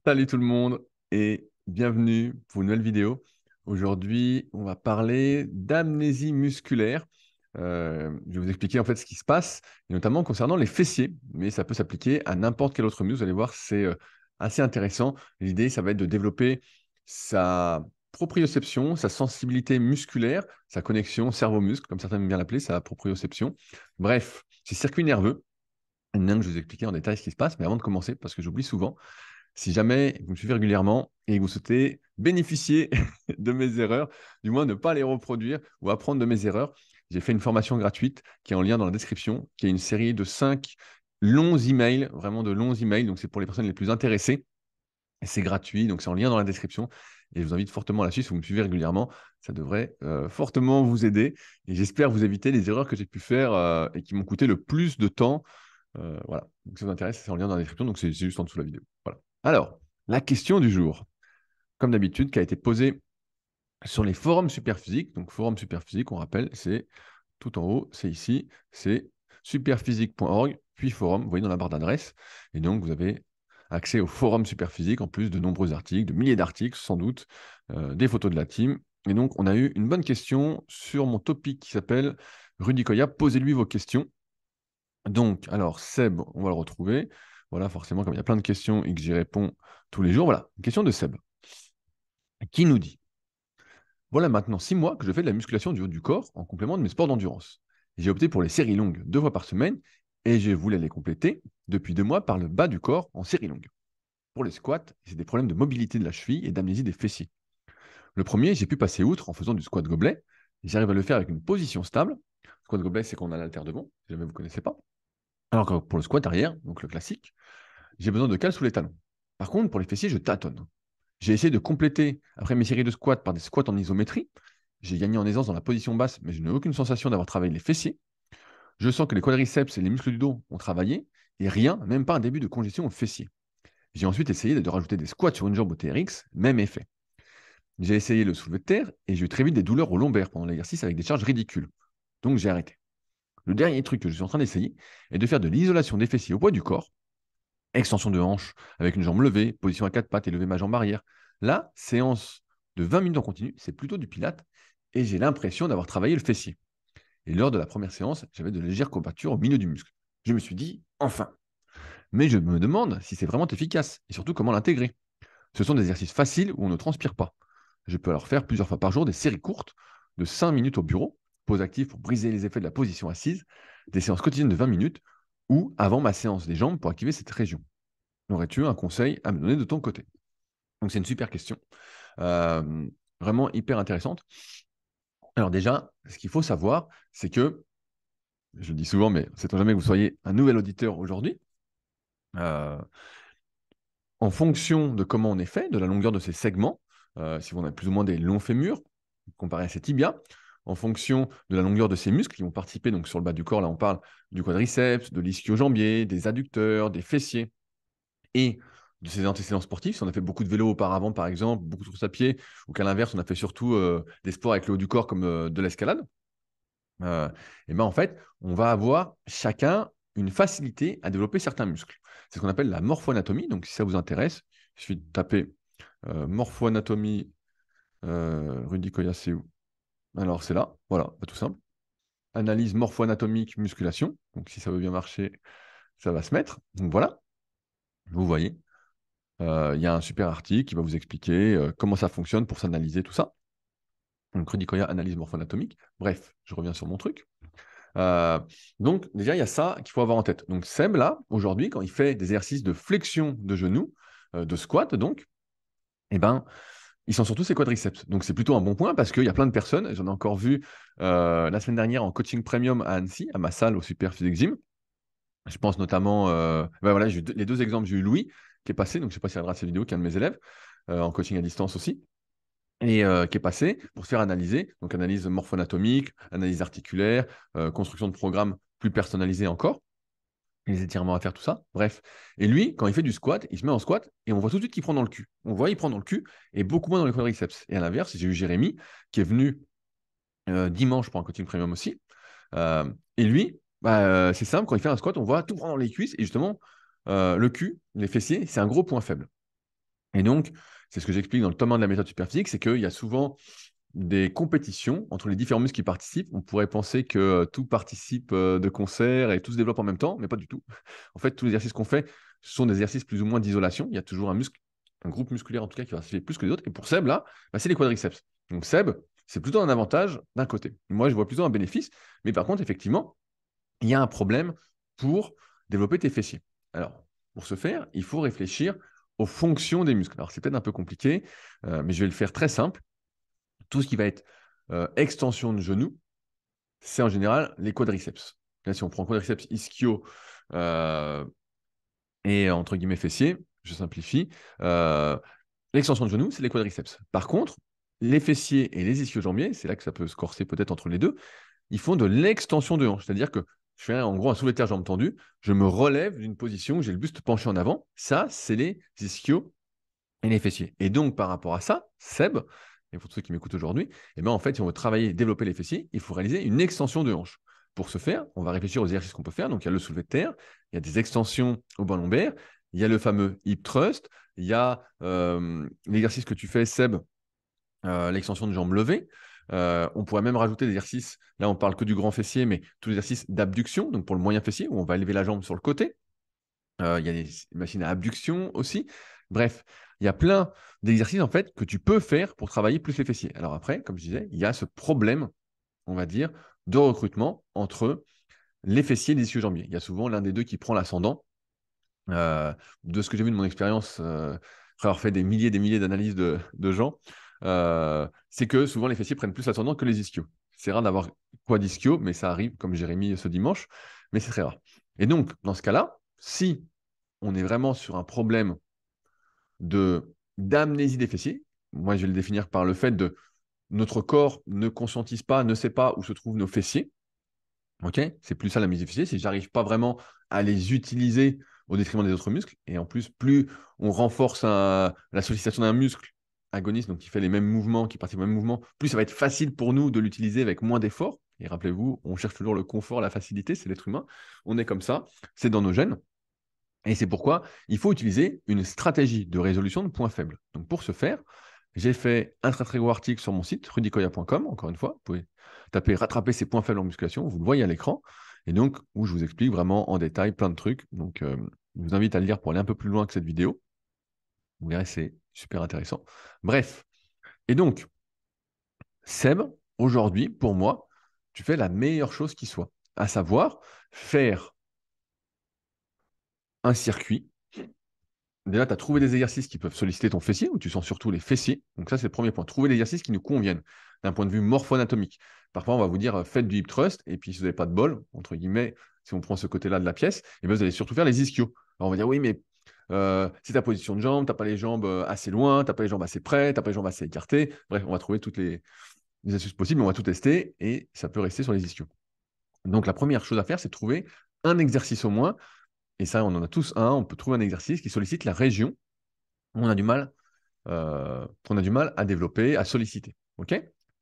Salut tout le monde et bienvenue pour une nouvelle vidéo. Aujourd'hui, on va parler d'amnésie musculaire. Je vais vous expliquer en fait ce qui se passe, et notamment concernant les fessiers, mais ça peut s'appliquer à n'importe quel autre muscle. Vous allez voir, c'est assez intéressant. L'idée, ça va être de développer sa proprioception, sa sensibilité musculaire, sa connexion cerveau-muscle, comme certains aiment bien l'appeler, sa proprioception. Bref, ces circuits nerveux. Il y en a un que je vais vous expliquer en détail ce qui se passe, mais avant de commencer, parce que j'oublie souvent, si jamais vous me suivez régulièrement et que vous souhaitez bénéficier de mes erreurs, du moins ne pas les reproduire ou apprendre de mes erreurs, j'ai fait une formation gratuite qui est en lien dans la description, qui est une série de 5 longs emails, vraiment de longs emails. Donc, c'est pour les personnes les plus intéressées. Et c'est gratuit, donc c'est en lien dans la description. Et je vous invite fortement à la suite, si vous me suivez régulièrement, ça devrait fortement vous aider. Et j'espère vous éviter les erreurs que j'ai pu faire et qui m'ont coûté le plus de temps. Voilà. Donc, si ça vous intéresse, c'est en lien dans la description, donc c'est juste en dessous de la vidéo. Voilà. Alors, la question du jour, comme d'habitude, qui a été posée sur les forums Superphysique. Donc, forum Superphysique, on rappelle, c'est tout en haut, c'est ici, c'est superphysique.org, puis forum, vous voyez dans la barre d'adresse. Et donc, vous avez accès au forum Superphysique, en plus de nombreux articles, de milliers d'articles, sans doute, des photos de la team. Et donc, on a eu une bonne question sur mon topic qui s'appelle Rudy Koya, posez-lui vos questions. Donc, alors, Seb, on va le retrouver. Voilà, forcément, comme il y a plein de questions et que j'y réponds tous les jours. Voilà, une question de Seb qui nous dit: voilà maintenant 6 mois que je fais de la musculation du haut du corps en complément de mes sports d'endurance. J'ai opté pour les séries longues 2 fois par semaine et je voulais les compléter depuis 2 mois par le bas du corps en séries longues. Pour les squats, j'ai des problèmes de mobilité de la cheville et d'amnésie des fessiers. Le premier, j'ai pu passer outre en faisant du squat gobelet. J'arrive à le faire avec une position stable. Squat gobelet, c'est qu'on a l'haltère devant, si jamais vous ne connaissez pas. Alors que pour le squat arrière, donc le classique, j'ai besoin de cale sous les talons. Par contre, pour les fessiers, je tâtonne. J'ai essayé de compléter après mes séries de squats par des squats en isométrie. J'ai gagné en aisance dans la position basse, mais je n'ai aucune sensation d'avoir travaillé les fessiers. Je sens que les quadriceps et les muscles du dos ont travaillé, et rien, même pas un début de congestion au fessier. J'ai ensuite essayé de rajouter des squats sur une jambe au TRX, même effet. J'ai essayé le soulevé de terre, et j'ai eu très vite des douleurs au lombaire pendant l'exercice avec des charges ridicules. Donc j'ai arrêté. Le dernier truc que je suis en train d'essayer est de faire de l'isolation des fessiers au poids du corps, extension de hanche avec une jambe levée, position à 4 pattes et lever ma jambe arrière. Là, séance de 20 minutes en continu, c'est plutôt du pilate et j'ai l'impression d'avoir travaillé le fessier. Et lors de la première séance, j'avais de légères courbatures au milieu du muscle. Je me suis dit, enfin. Mais je me demande si c'est vraiment efficace et surtout comment l'intégrer. Ce sont des exercices faciles où on ne transpire pas. Je peux alors faire plusieurs fois par jour des séries courtes de 5 minutes au bureau, pause active pour briser les effets de la position assise, des séances quotidiennes de 20 minutes ou avant ma séance des jambes pour activer cette région. Aurais-tu un conseil à me donner de ton côté? Donc, c'est une super question. Euh, Vraiment hyper intéressante. Alors déjà, ce qu'il faut savoir, c'est que, je le dis souvent, mais c'est jamais que vous soyez un nouvel auditeur aujourd'hui, euh, en fonction de comment on est fait, de la longueur de ces segments, si on a plus ou moins des longs fémurs, comparé à ces tibias, en fonction de la longueur de ces muscles qui vont participer, donc sur le bas du corps, là on parle du quadriceps, de l'ischio-jambier, des adducteurs, des fessiers, et de ses antécédents sportifs. Si on a fait beaucoup de vélo auparavant, par exemple, beaucoup de course à pied, ou qu'à l'inverse, on a fait surtout des sports avec le haut du corps comme de l'escalade, et ben en fait, on va avoir chacun une facilité à développer certains muscles. C'est ce qu'on appelle la morphoanatomie. Donc, si ça vous intéresse, il suffit de taper morphoanatomie Rudy Koya, c'est où? Alors, c'est là, voilà, bah, tout simple. Analyse morpho-anatomique, musculation. Donc, si ça veut bien marcher, ça va se mettre. Donc, voilà, vous voyez. Il y a un super article qui va vous expliquer comment ça fonctionne pour s'analyser tout ça. Donc, Rudy Koya, analyse morpho-anatomique. Bref, je reviens sur mon truc. Euh, donc, déjà, il y a ça qu'il faut avoir en tête. Donc, Seb, là, aujourd'hui, quand il fait des exercices de flexion de genoux, de squat, donc, eh ben, il sent surtout ses quadriceps. Donc, c'est plutôt un bon point parce qu'il y a plein de personnes, j'en ai encore vu la semaine dernière en coaching premium à Annecy, à ma salle au Super Physique Gym. Je pense notamment, ben voilà, les 2 exemples, j'ai eu Louis qui est passé, donc je ne sais pas s'il regardera cette vidéo, qui est un de mes élèves, en coaching à distance aussi, et qui est passé pour se faire analyser, donc analyse morpho-anatomique, analyse articulaire, construction de programmes plus personnalisés encore, les étirements à faire, tout ça, bref. Et lui, quand il fait du squat, il se met en squat et on voit tout de suite qu'il prend dans le cul. On voit, il prend dans le cul et beaucoup moins dans les quadriceps. Et à l'inverse, j'ai eu Jérémy qui est venu dimanche pour un coaching premium aussi. Et lui, bah, c'est simple, quand il fait un squat, on voit tout prendre dans les cuisses et justement, le cul, les fessiers, c'est un gros point faible. Et donc, c'est ce que j'explique dans le tome 1 de la méthode Superphysique, c'est qu'il y a souvent des compétitions entre les différents muscles qui participent. On pourrait penser que tout participe de concert et tout se développe en même temps, mais pas du tout. En fait, tous les exercices qu'on fait sont des exercices plus ou moins d'isolation. Il y a toujours un muscle, un groupe musculaire en tout cas qui va se faire plus que les autres. Et pour Seb, là, bah, c'est les quadriceps. Donc Seb, c'est plutôt un avantage d'un côté. Moi, je vois plutôt un bénéfice. Mais par contre, effectivement, il y a un problème pour développer tes fessiers. Alors, pour ce faire, il faut réfléchir aux fonctions des muscles. Alors, c'est peut-être un peu compliqué, mais je vais le faire très simple. Tout ce qui va être extension de genou, c'est en général les quadriceps. Là, si on prend quadriceps ischio et entre guillemets fessier, je simplifie, l'extension de genou, c'est les quadriceps. Par contre, les fessiers et les ischio-jambiers, c'est là que ça peut se corser peut-être entre les deux, ils font de l'extension de hanche. C'est-à-dire que je fais en gros un soulevé de terre jambes tendues, je me relève d'une position où j'ai le buste penché en avant. Ça, c'est les ischio et les fessiers. Et donc, par rapport à ça, Seb, et pour ceux qui m'écoutent aujourd'hui, eh ben, en fait, si on veut travailler, développer les fessiers, il faut réaliser une extension de hanche. Pour ce faire, on va réfléchir aux exercices qu'on peut faire. Donc, il y a le soulevé de terre, il y a des extensions au bas lombaire, il y a le fameux hip thrust, il y a l'exercice que tu fais, Seb, l'extension de jambes levées. On pourrait même rajouter des exercices, là on parle que du grand fessier, mais tous les exercices d'abduction, donc pour le moyen fessier, où on va élever la jambe sur le côté. Il y a des machines à abduction aussi. Bref, il y a plein d'exercices en fait que tu peux faire pour travailler plus les fessiers. Alors après, comme je disais, il y a ce problème, on va dire, de recrutement entre les fessiers et les ischio-jambiers. Il y a souvent l'un des deux qui prend l'ascendant. De ce que j'ai vu de mon expérience, après avoir fait des milliers d'analyses de gens, c'est que souvent les fessiers prennent plus l'ascendant que les ischios. C'est rare d'avoir quad-ischio, mais ça arrive, comme Jérémy ce dimanche, mais c'est très rare. Et donc, dans ce cas-là, si on est vraiment sur un problème d'amnésie des fessiers, moi je vais le définir par le fait de notre corps ne conscientise pas, ne sait pas où se trouvent nos fessiers. Ok, c'est plus ça la mise des fessiers, c'est que j'arrive pas vraiment à les utiliser au détriment des autres muscles. Et en plus, plus on renforce la sollicitation d'un muscle agoniste, donc qui fait les mêmes mouvements, qui participe aux mêmes mouvements, plus ça va être facile pour nous de l'utiliser avec moins d'efforts. Et rappelez-vous, on cherche toujours le confort, la facilité, c'est l'être humain. On est comme ça, c'est dans nos gènes. Et c'est pourquoi il faut utiliser une stratégie de résolution de points faibles. Donc pour ce faire, j'ai fait un très très gros article sur mon site, rudicoya.com, encore une fois. Vous pouvez taper rattraper ses points faibles en musculation, vous le voyez à l'écran. Et donc, où je vous explique vraiment en détail plein de trucs. Donc, je vous invite à le lire pour aller un peu plus loin que cette vidéo. Vous verrez, c'est super intéressant. Bref. Et donc, Seb, aujourd'hui, pour moi, tu fais la meilleure chose qui soit, à savoir faire un circuit. Déjà, tu as trouvé des exercices qui peuvent solliciter ton fessier, où tu sens surtout les fessiers. Donc ça, c'est le premier point. Trouver des exercices qui nous conviennent d'un point de vue morpho-anatomique. Parfois, on va vous dire, faites du hip thrust, et puis si vous n'avez pas de bol, entre guillemets, si on prend ce côté-là de la pièce, et bien, vous allez surtout faire les ischios. Alors on va dire, oui, mais c'est ta position de jambe, tu n'as pas les jambes assez loin, tu n'as pas les jambes assez près, tu n'as pas les jambes assez écartées. Bref, on va trouver toutes les astuces possibles, on va tout tester, et ça peut rester sur les ischios. Donc la première chose à faire, c'est de trouver un exercice au moins, et ça, on en a tous un, on peut trouver un exercice qui sollicite la région où on a du mal à développer, à solliciter. OK?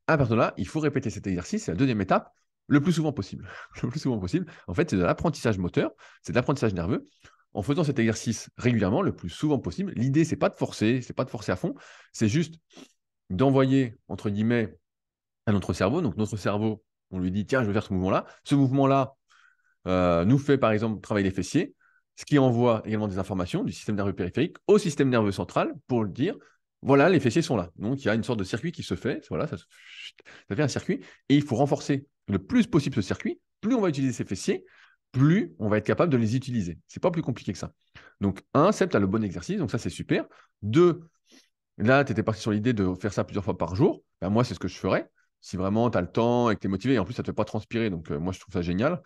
À partir de là, il faut répéter cet exercice, c'est la deuxième étape, le plus souvent possible. Le plus souvent possible. En fait, c'est de l'apprentissage moteur, c'est de l'apprentissage nerveux. En faisant cet exercice régulièrement, le plus souvent possible, l'idée, c'est pas de forcer, c'est pas de forcer à fond, c'est juste d'envoyer, entre guillemets, à notre cerveau. Donc, notre cerveau, on lui dit, tiens, je vais faire ce mouvement-là. Ce mouvement-là, nous fait par exemple travailler les fessiers, ce qui envoie également des informations du système nerveux périphérique au système nerveux central pour le dire, voilà, les fessiers sont là. Donc il y a une sorte de circuit qui se fait, voilà, ça fait un circuit, et il faut renforcer le plus possible ce circuit. Plus on va utiliser ces fessiers, plus on va être capable de les utiliser. C'est pas plus compliqué que ça. Donc, un, Seb, tu as le bon exercice, donc ça c'est super. Deux, là, tu étais parti sur l'idée de faire ça plusieurs fois par jour. Ben, moi, c'est ce que je ferais. Si vraiment tu as le temps et que tu es motivé, et en plus, ça ne te fait pas transpirer. Donc, moi, je trouve ça génial.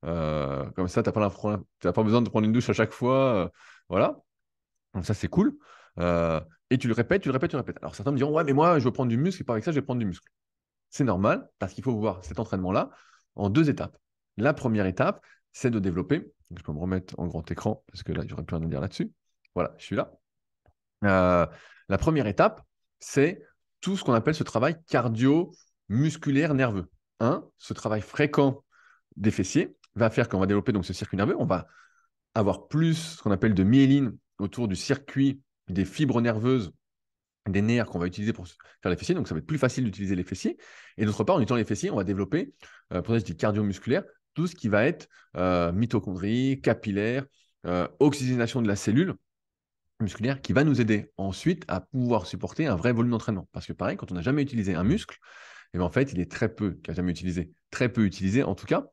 Comme ça, tu n'as pas besoin de prendre une douche à chaque fois. Voilà. Donc, ça, c'est cool. Et tu le répètes, tu le répètes, tu le répètes. Alors, certains me diront, ouais, mais moi, je veux prendre du muscle et pas avec ça, je vais prendre du muscle. C'est normal parce qu'il faut voir cet entraînement-là en deux étapes. La première étape, c'est de développer. Je peux me remettre en grand écran parce que là, j'aurais plus rien à dire là-dessus. Voilà, je suis là. Euh, la première étape, c'est tout ce qu'on appelle ce travail cardio-musculaire nerveux. Ce travail fréquent des fessiers va faire qu'on va développer donc ce circuit nerveux. On va avoir plus ce qu'on appelle de myéline autour du circuit des fibres nerveuses, des nerfs qu'on va utiliser pour faire les fessiers, donc ça va être plus facile d'utiliser les fessiers. Et d'autre part, en utilisant les fessiers, on va développer, pour ça je dis cardio-musculaire, tout ce qui va être mitochondrie, capillaire, oxygénation de la cellule musculaire, qui va nous aider ensuite à pouvoir supporter un vrai volume d'entraînement. Parce que pareil, quand on n'a jamais utilisé un muscle, et bien en fait, il est très peu, qui n'a jamais utilisé, très peu utilisé en tout cas,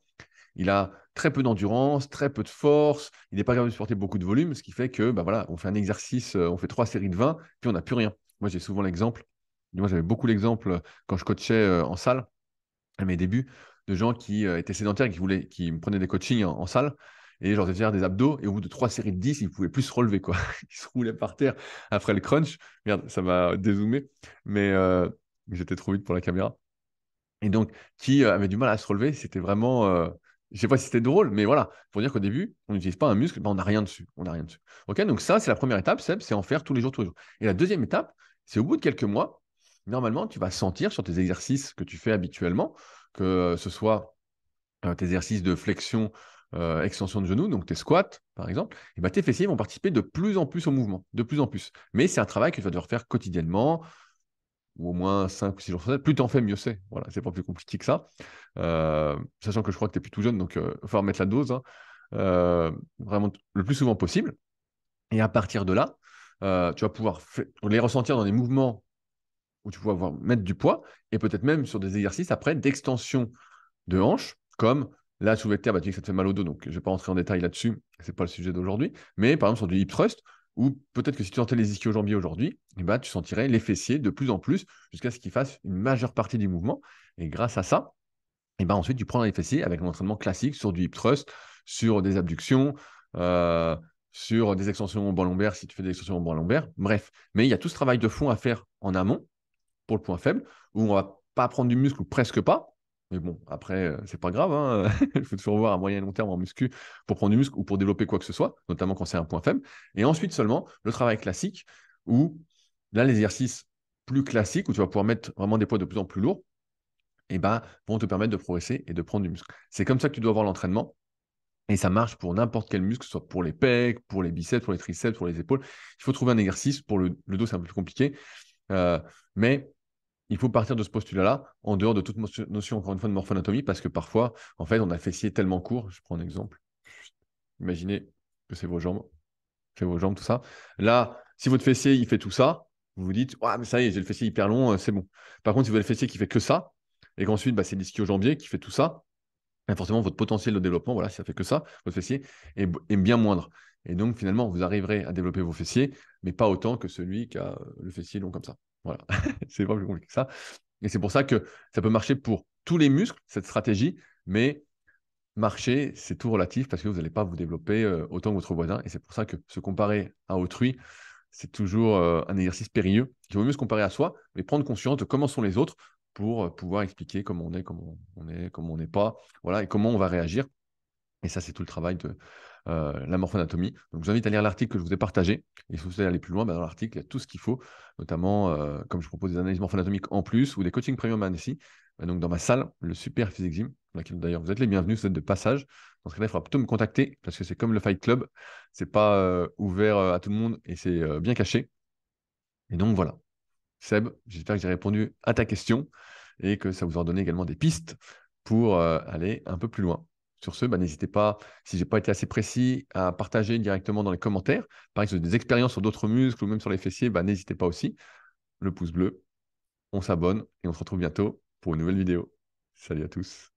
il a très peu d'endurance, très peu de force, il n'est pas capable de supporter beaucoup de volume, ce qui fait que bah voilà, on fait un exercice, on fait 3 séries de 20, puis on n'a plus rien. Moi, j'ai souvent l'exemple, moi j'avais beaucoup l'exemple quand je coachais en salle, à mes débuts, de gens qui étaient sédentaires et qui me prenaient des coachings en salle, et je leur faisais faire des abdos, et au bout de 3 séries de 10, ils ne pouvaient plus se relever, quoi. Ils se roulaient par terre après le crunch. Merde, ça m'a dézoomé, mais j'étais trop vite pour la caméra. Et donc, qui avait du mal à se relever, c'était vraiment. Je ne sais pas si c'était drôle, mais voilà, pour dire qu'au début, on n'utilise pas un muscle, ben on n'a rien dessus. On n'a rien dessus. Ok, donc ça, c'est la première étape, Seb, c'est en faire tous les jours, tous les jours. Et la deuxième étape, c'est au bout de quelques mois, normalement, tu vas sentir sur tes exercices que tu fais habituellement, que ce soit tes exercices de flexion, extension de genoux, donc tes squats, par exemple, et ben, tes fessiers vont participer de plus en plus au mouvement, de plus en plus. Mais c'est un travail que tu vas devoir faire quotidiennement, ou au moins 5 ou 6 jours sur 7. Plus tu en fais, mieux c'est. Voilà, c'est pas plus compliqué que ça. Sachant que je crois que tu es plus tout jeune, donc il va falloir mettre la dose, hein, vraiment le plus souvent possible. Et à partir de là, tu vas pouvoir les ressentir dans des mouvements où tu vas pouvoir mettre du poids et peut-être même sur des exercices après d'extension de hanches, comme la soulevée de terre, bah, tu dis que ça te fait mal au dos, donc je ne vais pas rentrer en détail là-dessus, c'est pas le sujet d'aujourd'hui, mais par exemple sur du hip thrust, ou peut-être que si tu sentais les ischio-jambiers aujourd'hui, eh ben, tu sentirais les fessiers de plus en plus jusqu'à ce qu'ils fassent une majeure partie du mouvement. Et grâce à ça, et ben, ensuite tu prends les fessiers avec un entraînement classique sur du hip thrust, sur des abductions, euh, sur des extensions au banc lombaire si tu fais des extensions au banc lombaire. Bref, mais il y a tout ce travail de fond à faire en amont pour le point faible, où on va pas prendre du muscle ou presque pas. Mais bon, après, c'est pas grave, hein. Il faut toujours voir à moyen et long terme en muscu pour prendre du muscle ou pour développer quoi que ce soit, notamment quand c'est un point faible. Et ensuite seulement, le travail classique, où là, les exercices plus classiques, où tu vas pouvoir mettre vraiment des poids de plus en plus lourds, et ben, vont te permettre de progresser et de prendre du muscle. C'est comme ça que tu dois voir l'entraînement. Et ça marche pour n'importe quel muscle, que ce soit pour les pecs, pour les biceps, pour les triceps, pour les épaules. Il faut trouver un exercice. Pour le dos, c'est un peu plus compliqué. Mais il faut partir de ce postulat-là, en dehors de toute notion, encore une fois, de morphoanatomie, parce que parfois, en fait, on a le fessier tellement court. Je prends un exemple. Imaginez que c'est vos jambes, tout ça. Là, si votre fessier, il fait tout ça, vous vous dites, ouais, mais ça y est, j'ai le fessier hyper long, c'est bon. Par contre, si vous avez le fessier qui fait que ça, et qu'ensuite, bah, c'est l'ischio-jambier qui fait tout ça, bah, forcément, votre potentiel de développement, voilà, si ça fait que ça, votre fessier est bien moindre. Et donc, finalement, vous arriverez à développer vos fessiers, mais pas autant que celui qui a le fessier long comme ça. Voilà, c'est pas plus compliqué que ça. Et c'est pour ça que ça peut marcher pour tous les muscles, cette stratégie, mais marcher, c'est tout relatif parce que vous n'allez pas vous développer autant que votre voisin. Et c'est pour ça que se comparer à autrui, c'est toujours un exercice périlleux. Il vaut mieux se comparer à soi, mais prendre conscience de comment sont les autres pour pouvoir expliquer comment on est, comment on n'est pas, voilà, et comment on va réagir. Et ça, c'est tout le travail de la morphoanatomie. Donc, je vous invite à lire l'article que je vous ai partagé. Et si vous voulez aller plus loin, bah, dans l'article, il y a tout ce qu'il faut, notamment, comme je propose des analyses morphoanatomiques en plus ou des coachings premium aussi. Donc, dans ma salle, le Super Physique Gym, dans laquelle d'ailleurs vous êtes les bienvenus, vous êtes de passage. Dans ce cas-là, il faudra plutôt me contacter parce que c'est comme le Fight Club. C'est pas ouvert à tout le monde et c'est bien caché. Et donc, voilà. Seb, j'espère que j'ai répondu à ta question et que ça vous aura donné également des pistes pour aller un peu plus loin. Sur ce, bah, n'hésitez pas, si je n'ai pas été assez précis, à partager directement dans les commentaires. Par exemple, des expériences sur d'autres muscles ou même sur les fessiers, bah, n'hésitez pas aussi. Le pouce bleu, on s'abonne et on se retrouve bientôt pour une nouvelle vidéo. Salut à tous.